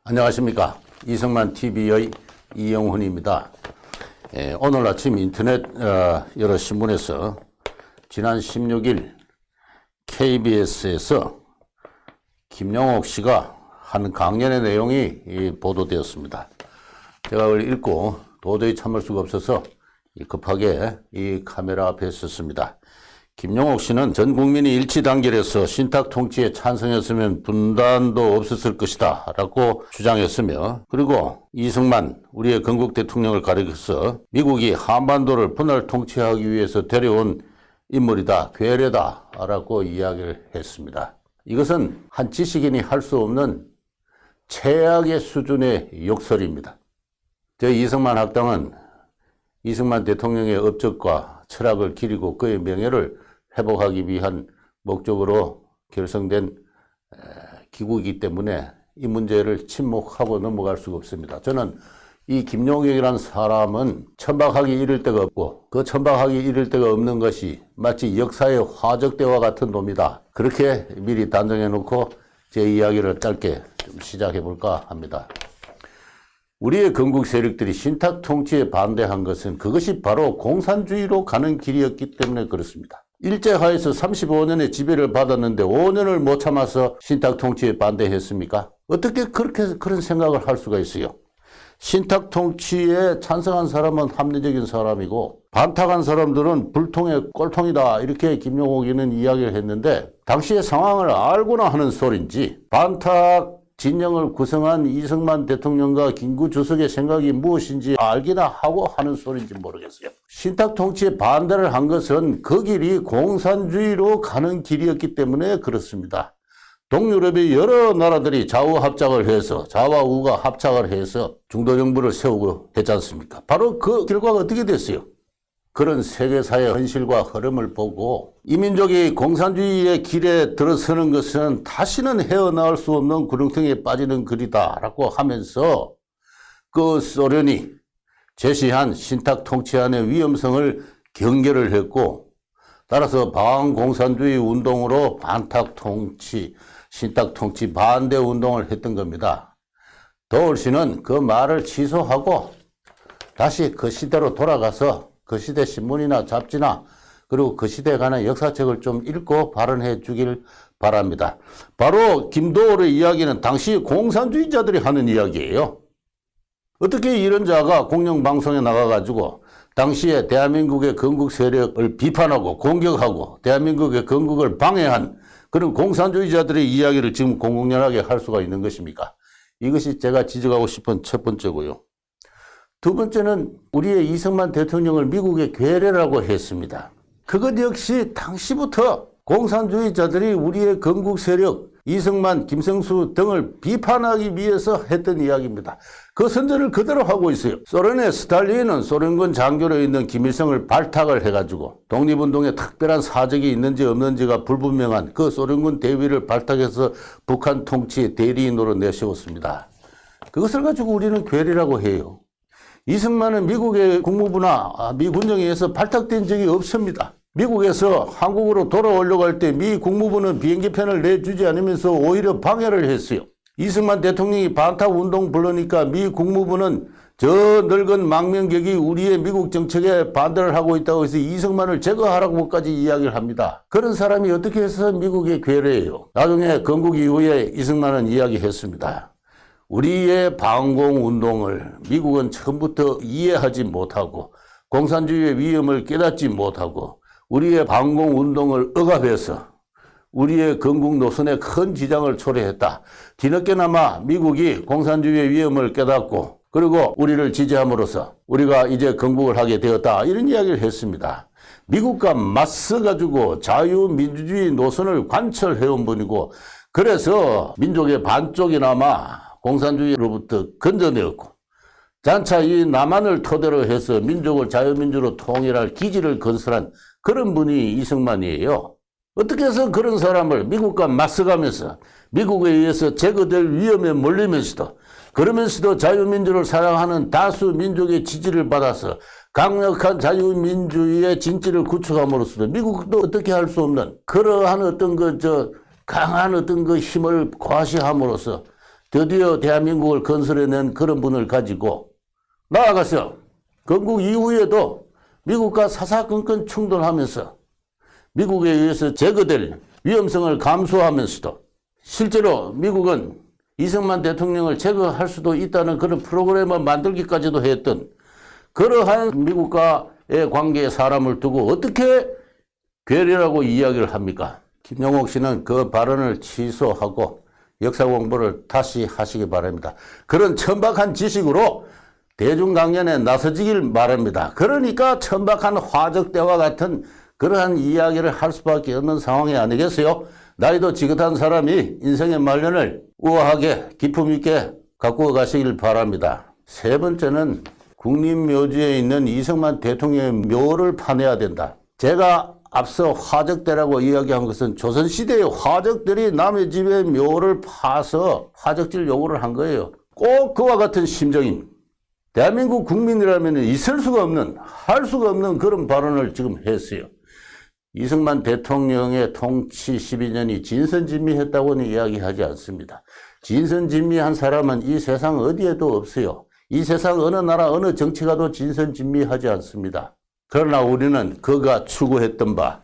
안녕하십니까. 이승만 TV의 이영훈입니다. 오늘 아침 인터넷 여러 신문에서 지난 16일 KBS에서 김용옥 씨가 한 강연의 내용이 보도되었습니다. 제가 그걸 읽고 도저히 참을 수가 없어서 급하게 이 카메라 앞에 섰습니다. 김용옥 씨는 전 국민이 일치 단결해서 신탁 통치에 찬성했으면 분단도 없었을 것이다 라고 주장했으며, 그리고 이승만 우리의 건국 대통령을 가리켜서 미국이 한반도를 분할 통치하기 위해서 데려온 인물이다, 괴뢰다 라고 이야기를 했습니다. 이것은 한 지식인이 할 수 없는 최악의 수준의 욕설입니다. 저희 이승만 학당은 이승만 대통령의 업적과 철학을 기리고 그의 명예를 회복하기 위한 목적으로 결성된 기구이기 때문에 이 문제를 침묵하고 넘어갈 수가 없습니다. 저는 이 김용옥이라는 사람은 천박하기 이를 데가 없고, 그 천박하기 이를 데가 없는 것이 마치 역사의 화적대와 같은 놈이다, 그렇게 미리 단정해 놓고 제 이야기를 짧게 좀 시작해 볼까 합니다. 우리의 건국 세력들이 신탁 통치에 반대한 것은 그것이 바로 공산주의로 가는 길이었기 때문에 그렇습니다. 일제하에서 35년의 지배를 받았는데 5년을 못 참아서 신탁 통치에 반대했습니까? 어떻게 그런 생각을 할 수가 있어요? 신탁 통치에 찬성한 사람은 합리적인 사람이고 반탁한 사람들은 불통의 꼴통이다, 이렇게 김용옥이는 이야기를 했는데, 당시의 상황을 알고나 하는 소린지 반탁 진영을 구성한 이승만 대통령과 김구 주석의 생각이 무엇인지 알기나 하고 하는 소리인지 모르겠어요. 신탁 통치에 반대를 한 것은 그 길이 공산주의로 가는 길이었기 때문에 그렇습니다. 동유럽의 여러 나라들이 좌우합작을 해서, 좌와 우가 합작을 해서 중도정부를 세우고 했지 않습니까? 바로 그 결과가 어떻게 됐어요? 그런 세계사의 현실과 흐름을 보고 이민족이 공산주의의 길에 들어서는 것은 다시는 헤어나올 수 없는 구렁텅이에 빠지는 길이다라고 하면서 그 소련이 제시한 신탁 통치안의 위험성을 경계를 했고, 따라서 방공산주의 운동으로 반탁 통치, 신탁 통치 반대 운동을 했던 겁니다. 더울 씨는 그 말을 취소하고 다시 그 시대로 돌아가서 그 시대 신문이나 잡지나 그리고 그 시대에 관한 역사책을 좀 읽고 발언해 주길 바랍니다. 바로 김도월의 이야기는 당시 공산주의자들이 하는 이야기예요. 어떻게 이런 자가 공영방송에 나가가지고 당시에 대한민국의 건국 세력을 비판하고 공격하고 대한민국의 건국을 방해한 그런 공산주의자들의 이야기를 지금 공공연하게 할 수가 있는 것입니까? 이것이 제가 지적하고 싶은 첫 번째고요. 두 번째는 우리의 이승만 대통령을 미국의 괴뢰라고 했습니다. 그것 역시 당시부터 공산주의자들이 우리의 건국 세력, 이승만, 김성수 등을 비판하기 위해서 했던 이야기입니다. 그 선전을 그대로 하고 있어요. 소련의 스탈린은 소련군 장교로 있는 김일성을 발탁을 해가지고 독립운동에 특별한 사적이 있는지 없는지가 불분명한 그 소련군 대위를 발탁해서 북한 통치의 대리인으로 내세웠습니다. 그것을 가지고 우리는 괴뢰라고 해요. 이승만은 미국의 국무부나 미 군정에 의해서 발탁된 적이 없습니다. 미국에서 한국으로 돌아오려고 할 때 미 국무부는 비행기편을 내주지 않으면서 오히려 방해를 했어요. 이승만 대통령이 반탁 운동 부르니까 미 국무부는 저 늙은 망명객이 우리의 미국 정책에 반대를 하고 있다고 해서 이승만을 제거하라고까지 이야기를 합니다. 그런 사람이 어떻게 해서 미국의 괴뢰예요? 나중에 건국 이후에 이승만은 이야기했습니다. 우리의 방공운동을 미국은 처음부터 이해하지 못하고 공산주의의 위험을 깨닫지 못하고 우리의 방공운동을 억압해서 우리의 건국 노선에 큰 지장을 초래했다. 뒤늦게나마 미국이 공산주의의 위험을 깨닫고 그리고 우리를 지지함으로써 우리가 이제 건국을 하게 되었다, 이런 이야기를 했습니다. 미국과 맞서가지고 자유민주주의 노선을 관철해온 분이고, 그래서 민족의 반쪽이나마 공산주의로부터 건져내었고 장차 이 남한을 토대로 해서 민족을 자유민주로 통일할 기지를 건설한 그런 분이 이승만이에요. 어떻게 해서 그런 사람을 미국과 맞서가면서 미국에 의해서 제거될 위험에 몰리면서도, 그러면서도 자유민주를 사랑하는 다수 민족의 지지를 받아서 강력한 자유민주주의의 진지를 구축함으로써 미국도 어떻게 할 수 없는 그러한 어떤 강한 어떤 그 힘을 과시함으로써 드디어 대한민국을 건설해낸 그런 분을 가지고 나아가서 건국 이후에도 미국과 사사건건 충돌하면서 미국에 의해서 제거될 위험성을 감수하면서도 실제로 미국은 이승만 대통령을 제거할 수도 있다는 그런 프로그램을 만들기까지도 했던 그러한 미국과의 관계에 사람을 두고 어떻게 괴뢰라고 이야기를 합니까? 김용옥 씨는 그 발언을 취소하고 역사 공부를 다시 하시기 바랍니다. 그런 천박한 지식으로 대중강연에 나서지길 바랍니다. 그러니까 천박한 화적대와 같은 그러한 이야기를 할 수밖에 없는 상황이 아니겠어요? 나이도 지긋한 사람이 인생의 말년을 우아하게 기품 있게 갖고 가시길 바랍니다. 세 번째는 국립묘지에 있는 이승만 대통령의 묘를 파내야 된다. 제가 앞서 화적대라고 이야기한 것은 조선시대의 화적들이 남의 집의 묘를 파서 화적질 요구를 한 거예요. 꼭 그와 같은 심정입니다. 대한민국 국민이라면 있을 수가 없는, 할 수가 없는 그런 발언을 지금 했어요. 이승만 대통령의 통치 12년이 진선진미했다고는 이야기하지 않습니다. 진선진미한 사람은 이 세상 어디에도 없어요. 이 세상 어느 나라 어느 정치가도 진선진미하지 않습니다. 그러나 우리는 그가 추구했던 바,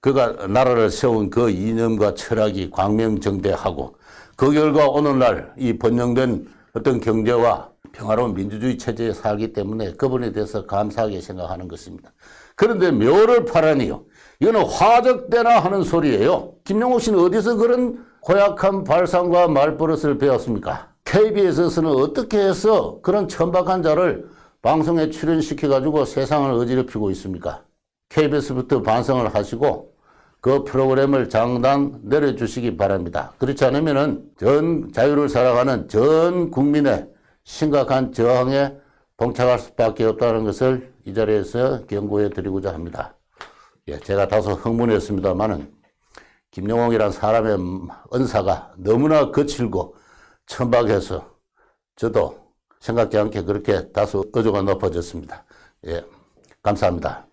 그가 나라를 세운 그 이념과 철학이 광명정대하고 그 결과 오늘날 이 번영된 어떤 경제와 평화로운 민주주의 체제에 살기 때문에 그분에 대해서 감사하게 생각하는 것입니다. 그런데 묘를 파라니요. 이거는 화적대나 하는 소리예요. 김용옥 씨는 어디서 그런 고약한 발상과 말버릇을 배웠습니까? KBS에서는 어떻게 해서 그런 천박한 자를 방송에 출연시켜가지고 세상을 어지럽히고 있습니까? KBS부터 반성을 하시고 그 프로그램을 장단 내려주시기 바랍니다. 그렇지 않으면은 전 자유를 살아가는 전 국민의 심각한 저항에 봉착할 수밖에 없다는 것을 이 자리에서 경고해 드리고자 합니다. 예, 제가 다소 흥분했습니다만은 김용옥이란 사람의 언사가 너무나 거칠고 천박해서 저도 생각지 않게 그렇게 다소 어조가 높아졌습니다. 예, 감사합니다.